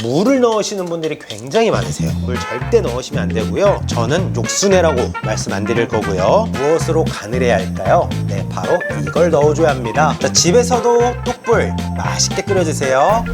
물을 넣으시는 분들이 굉장히 많으세요. 물 절대 넣으시면 안 되고요. 저는 육수내라고 말씀 안 드릴 거고요. 무엇으로 간을 해야 할까요? 네, 바로 이걸 넣어줘야 합니다. 자, 집에서도 뚝불 맛있게 끓여주세요.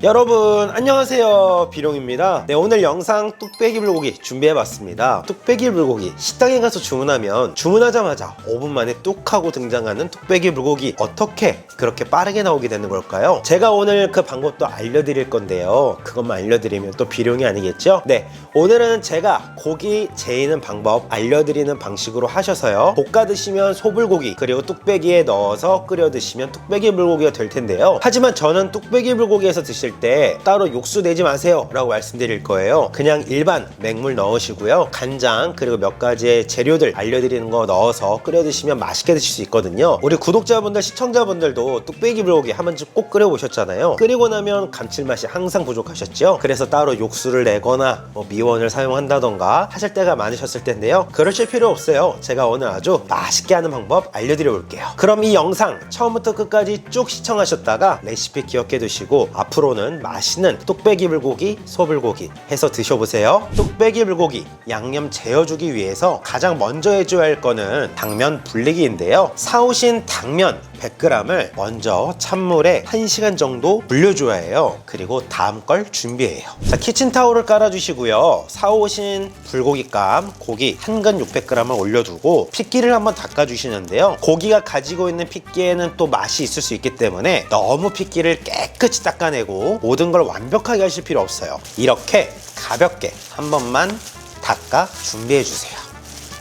여러분 안녕하세요, 비룡입니다. 네, 오늘 영상 뚝배기 불고기 준비해봤습니다. 뚝배기 불고기 식당에 가서 주문하자마자 5분 만에 뚝 하고 등장하는 뚝배기 불고기, 어떻게 그렇게 빠르게 나오게 되는 걸까요? 제가 오늘 그 방법도 알려드릴 건데요, 그것만 알려드리면 또 비룡이 아니겠죠? 네, 오늘은 제가 고기 재이는 방법 알려드리는 방식으로 하셔서요, 볶아 드시면 소불고기, 그리고 뚝배기에 넣어서 끓여 드시면 뚝배기 불고기가 될 텐데요. 하지만 저는 뚝배기 불고기에서 드실 때 따로 육수 내지 마세요 라고 말씀드릴 거예요. 그냥 일반 맹물 넣으시고요, 간장 그리고 몇 가지의 재료들 알려드리는 거 넣어서 끓여 드시면 맛있게 드실 수 있거든요. 우리 구독자분들, 시청자분들도 뚝배기 불고기 한 번쯤 꼭 끓여 보셨잖아요. 끓이고 나면 감칠맛이 항상 부족하셨죠. 그래서 따로 육수를 내거나 미원을 사용한다던가 하실 때가 많으셨을 텐데요, 그러실 필요 없어요. 제가 오늘 아주 맛있게 하는 방법 알려드려 볼게요. 그럼 이 영상 처음부터 끝까지 쭉 시청하셨다가 레시피 기억해 두시고 앞으로는 맛있는 뚝배기 불고기, 소불고기 해서 드셔보세요. 뚝배기 불고기 양념 재워주기 위해서 가장 먼저 해줘야 할 거는 당면 불리기인데요, 사오신 당면 100g을 먼저 찬물에 1시간 정도 불려줘야 해요. 그리고 다음 걸 준비해요. 자, 키친타올을 깔아주시고요, 사오신 불고기감 고기 1근 600g을 올려두고 핏기를 한번 닦아주시는데요, 고기가 가지고 있는 핏기에는 또 맛이 있을 수 있기 때문에 너무 핏기를 깨끗이 닦아내고 모든 걸 완벽하게 하실 필요 없어요. 이렇게 가볍게 한 번만 닦아 준비해 주세요.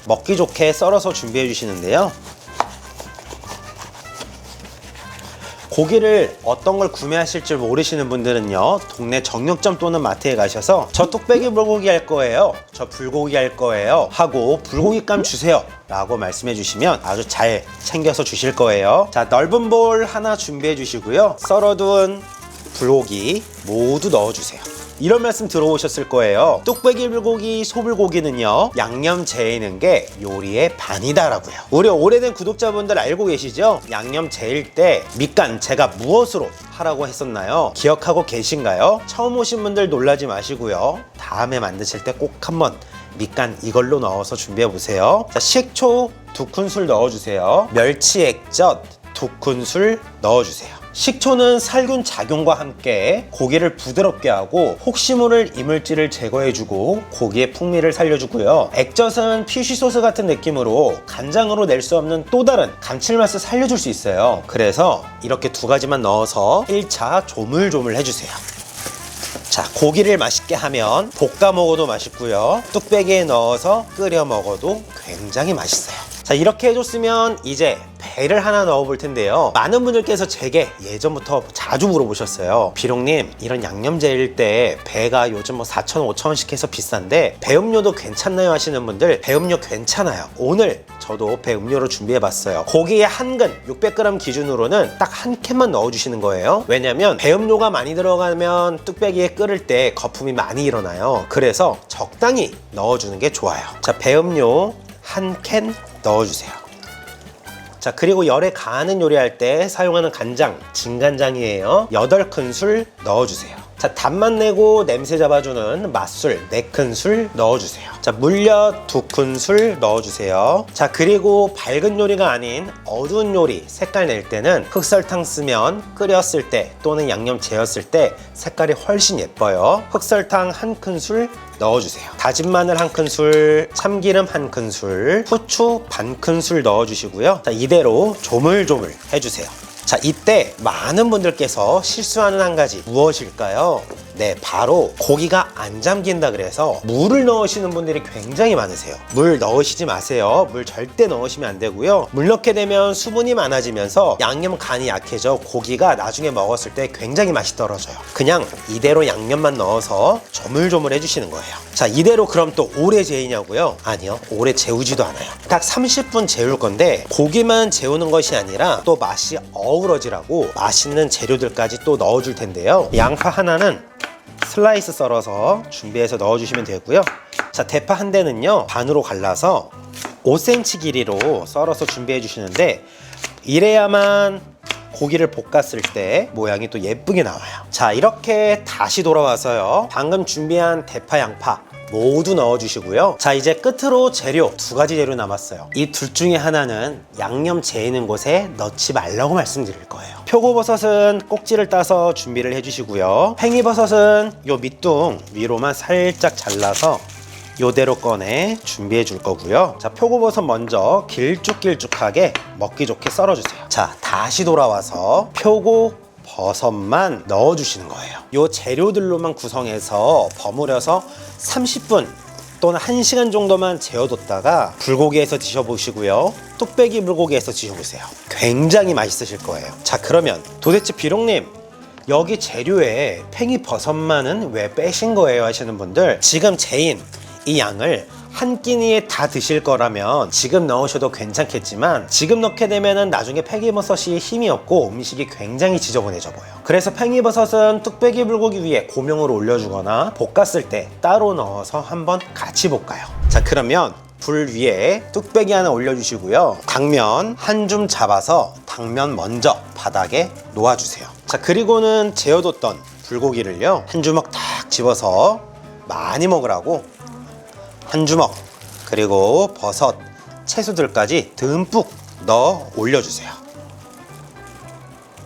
먹기 좋게 썰어서 준비해 주시는데요, 고기를 어떤 걸 구매하실 줄 모르시는 분들은요, 동네 정육점 또는 마트에 가셔서 저 뚝배기 불고기 할 거예요, 저 불고기 할 거예요 하고 불고기감 주세요 라고 말씀해 주시면 아주 잘 챙겨서 주실 거예요. 자, 넓은 볼 하나 준비해 주시고요, 썰어둔 불고기 모두 넣어 주세요. 이런 말씀 들어오셨을 거예요. 뚝배기 불고기, 소불고기는요, 양념 재이는 게 요리의 반이다라고요. 우리 오래된 구독자분들 알고 계시죠? 양념 재일 때 밑간 제가 무엇으로 하라고 했었나요? 기억하고 계신가요? 처음 오신 분들 놀라지 마시고요, 다음에 만드실 때 꼭 한번 밑간 이걸로 넣어서 준비해 보세요. 자, 식초 2큰술 넣어주세요. 멸치 액젓 2큰술 넣어주세요. 식초는 살균 작용과 함께 고기를 부드럽게 하고 혹시 모를 이물질을 제거해주고 고기의 풍미를 살려주고요, 액젓은 피쉬소스 같은 느낌으로 간장으로 낼 수 없는 또 다른 감칠맛을 살려줄 수 있어요. 그래서 이렇게 두 가지만 넣어서 1차 조물조물 해주세요. 자, 고기를 맛있게 하면 볶아 먹어도 맛있고요, 뚝배기에 넣어서 끓여 먹어도 굉장히 맛있어요. 자, 이렇게 해줬으면 이제 배를 하나 넣어 볼 텐데요, 많은 분들께서 제게 예전부터 자주 물어보셨어요. 비룡님, 이런 양념제일 때 배가 요즘 4,000원, 5,000원씩 해서 비싼데 배음료도 괜찮나요 하시는 분들, 배음료 괜찮아요. 오늘 저도 배음료로 준비해 봤어요. 고기의 1근 600g 기준으로는 딱 한 캔만 넣어 주시는 거예요. 왜냐면 배음료가 많이 들어가면 뚝배기에 끓을 때 거품이 많이 일어나요. 그래서 적당히 넣어 주는 게 좋아요. 자, 배음료 1캔 넣어주세요. 자, 그리고 열에 가하는 요리할 때 사용하는 간장, 진간장이에요. 8큰술 넣어주세요. 자, 단맛 내고 냄새 잡아주는 맛술 4큰술 넣어주세요. 자, 물엿 2큰술 넣어주세요. 자, 그리고 밝은 요리가 아닌 어두운 요리 색깔 낼 때는 흑설탕 쓰면 끓였을 때 또는 양념 재웠을 때 색깔이 훨씬 예뻐요. 흑설탕 1큰술 넣어주세요. 다진 마늘 1큰술, 참기름 1큰술, 후추 반큰술 넣어주시고요. 자, 이대로 조물조물 해주세요. 자, 이때 많은 분들께서 실수하는 한 가지 무엇일까요? 네, 바로 고기가 안 잠긴다 그래서 물을 넣으시는 분들이 굉장히 많으세요. 물 넣으시지 마세요. 물 절대 넣으시면 안 되고요, 물 넣게 되면 수분이 많아지면서 양념 간이 약해져 고기가 나중에 먹었을 때 굉장히 맛이 떨어져요. 그냥 이대로 양념만 넣어서 조물조물 해주시는 거예요. 자, 이대로 그럼 또 오래 재이냐고요? 아니요, 오래 재우지도 않아요. 딱 30분 재울 건데 고기만 재우는 것이 아니라 또 맛이 어우러지라고 맛있는 재료들까지 또 넣어줄 텐데요, 양파 하나는 슬라이스 썰어서 준비해서 넣어주시면 되고요. 자, 대파 한 대는요, 반으로 갈라서 5cm 길이로 썰어서 준비해 주시는데 이래야만 고기를 볶았을 때 모양이 또 예쁘게 나와요. 자, 이렇게 다시 돌아와서요, 방금 준비한 대파, 양파 모두 넣어주시고요. 자, 이제 끝으로 재료, 2가지 재료 남았어요. 이 둘 중에 하나는 양념 재이는 곳에 넣지 말라고 말씀드릴 거예요. 표고버섯은 꼭지를 따서 준비를 해주시고요. 팽이버섯은 요 밑둥 위로만 살짝 잘라서 요대로 꺼내 준비해 줄 거고요. 자, 표고버섯 먼저 길쭉길쭉하게 먹기 좋게 썰어주세요. 자, 다시 돌아와서 표고버섯만 넣어주시는 거예요. 요 재료들로만 구성해서 버무려서 30분 또는 1시간 정도만 재워뒀다가 불고기에서 드셔보시고요. 뚝배기 불고기에서 드셔보세요. 굉장히 맛있으실 거예요. 자, 그러면 도대체 비룡님, 여기 재료에 팽이버섯만은 왜 빼신 거예요? 하시는 분들, 지금 재인 이 양을 한 끼니에 다 드실 거라면 지금 넣으셔도 괜찮겠지만, 지금 넣게 되면은 나중에 팽이버섯이 힘이 없고 음식이 굉장히 지저분해져 보여요. 그래서 팽이버섯은 뚝배기 불고기 위에 고명으로 올려주거나 볶았을 때 따로 넣어서 한번 같이 볶아요. 자, 그러면 불 위에 뚝배기 하나 올려주시고요. 당면 한 줌 잡아서 당면 먼저 바닥에 놓아주세요. 자, 그리고는 재워뒀던 불고기를요, 한 주먹 탁 집어서 많이 먹으라고 한 주먹, 그리고 버섯, 채소들까지 듬뿍 넣어 올려주세요.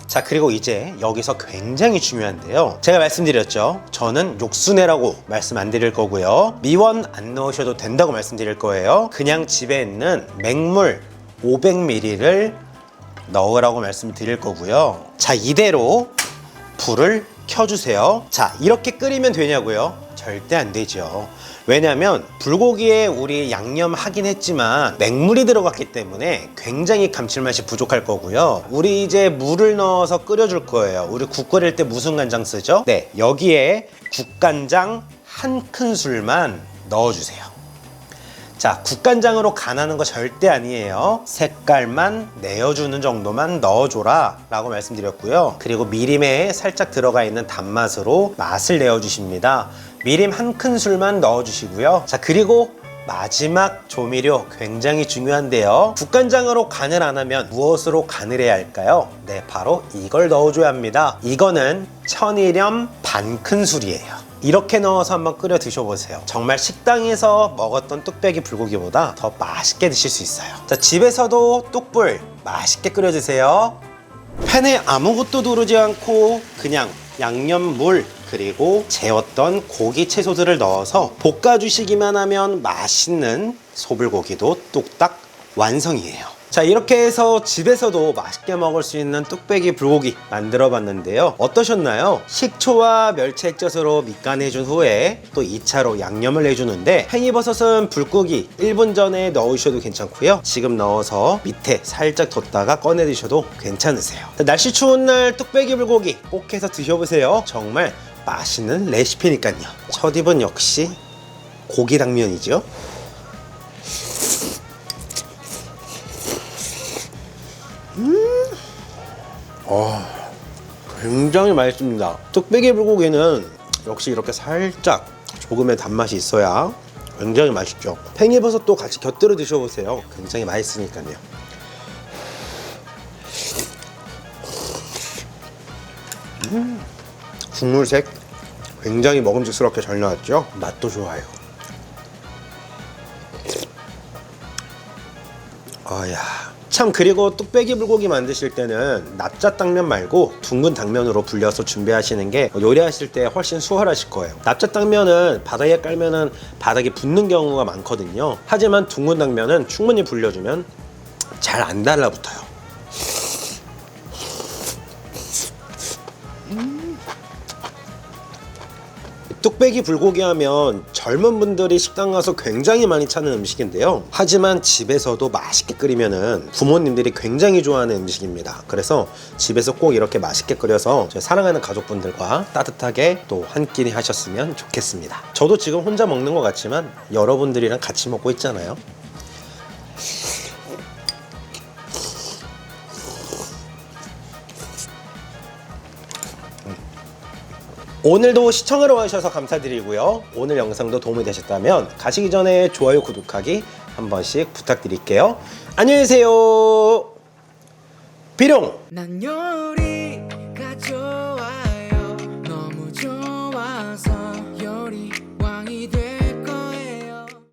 자, 그리고 이제 여기서 굉장히 중요한데요, 제가 말씀드렸죠, 저는 육수내라고 말씀 안 드릴 거고요, 미원 안 넣으셔도 된다고 말씀드릴 거예요. 그냥 집에 있는 맹물 500ml를 넣으라고 말씀드릴 거고요. 자, 이대로 불을 켜주세요. 자, 이렇게 끓이면 되냐고요? 절대 안 되죠. 왜냐면 불고기에 우리 양념하긴 했지만 맹물이 들어갔기 때문에 굉장히 감칠맛이 부족할 거고요. 우리 이제 물을 넣어서 끓여줄 거예요. 우리 국 끓일 때 무슨 간장 쓰죠? 네, 여기에 국간장 한 큰술만 넣어주세요. 자, 국간장으로 간하는 거 절대 아니에요. 색깔만 내어주는 정도만 넣어줘라 라고 말씀드렸고요. 그리고 미림에 살짝 들어가 있는 단맛으로 맛을 내어주십니다. 미림 한 큰술만 넣어주시고요. 자, 그리고 마지막 조미료 굉장히 중요한데요, 국간장으로 간을 안 하면 무엇으로 간을 해야 할까요? 네, 바로 이걸 넣어줘야 합니다. 이거는 천일염 반 큰술이에요. 이렇게 넣어서 한번 끓여 드셔보세요. 정말 식당에서 먹었던 뚝배기 불고기보다 더 맛있게 드실 수 있어요. 자, 집에서도 뚝불 맛있게 끓여 드세요. 팬에 아무것도 두르지 않고 그냥 양념물 그리고 재웠던 고기 채소들을 넣어서 볶아주시기만 하면 맛있는 소불고기도 뚝딱 완성이에요. 자, 이렇게 해서 집에서도 맛있게 먹을 수 있는 뚝배기 불고기 만들어 봤는데요, 어떠셨나요? 식초와 멸치 액젓으로 밑간해준 후에 또 2차로 양념을 해주는데, 팽이버섯은 불고기 1분 전에 넣으셔도 괜찮고요, 지금 넣어서 밑에 살짝 뒀다가 꺼내 드셔도 괜찮으세요. 자, 날씨 추운 날 뚝배기 불고기 꼭 해서 드셔보세요. 정말 맛있는 레시피니까요. 첫 입은 역시 고기 당면이죠. 굉장히 맛있습니다. 뚝배기 불고기는 역시 이렇게 살짝 조금의 단맛이 있어야 굉장히 맛있죠. 팽이버섯도 같이 곁들여 드셔보세요. 굉장히 맛있으니까요. 국물색 굉장히 먹음직스럽게 잘 나왔죠. 맛도 좋아요. 참, 그리고 뚝배기 불고기 만드실 때는 납작 당면 말고 둥근 당면으로 불려서 준비하시는 게 요리하실 때 훨씬 수월하실 거예요. 납작 당면은 바닥에 깔면은 바닥이 붙는 경우가 많거든요. 하지만 둥근 당면은 충분히 불려주면 잘 안 달라붙어요. 뚝배기 불고기 하면 젊은 분들이 식당 가서 굉장히 많이 찾는 음식인데요, 하지만 집에서도 맛있게 끓이면은 부모님들이 굉장히 좋아하는 음식입니다. 그래서 집에서 꼭 이렇게 맛있게 끓여서 저희 사랑하는 가족분들과 따뜻하게 또 한 끼니 하셨으면 좋겠습니다. 저도 지금 혼자 먹는 것 같지만 여러분들이랑 같이 먹고 있잖아요. 오늘도 시청하러 와주셔서 감사드리고요. 오늘 영상도 도움이 되셨다면 가시기 전에 좋아요, 구독하기 한 번씩 부탁드릴게요. 안녕히 계세요. 비룡! 난 요리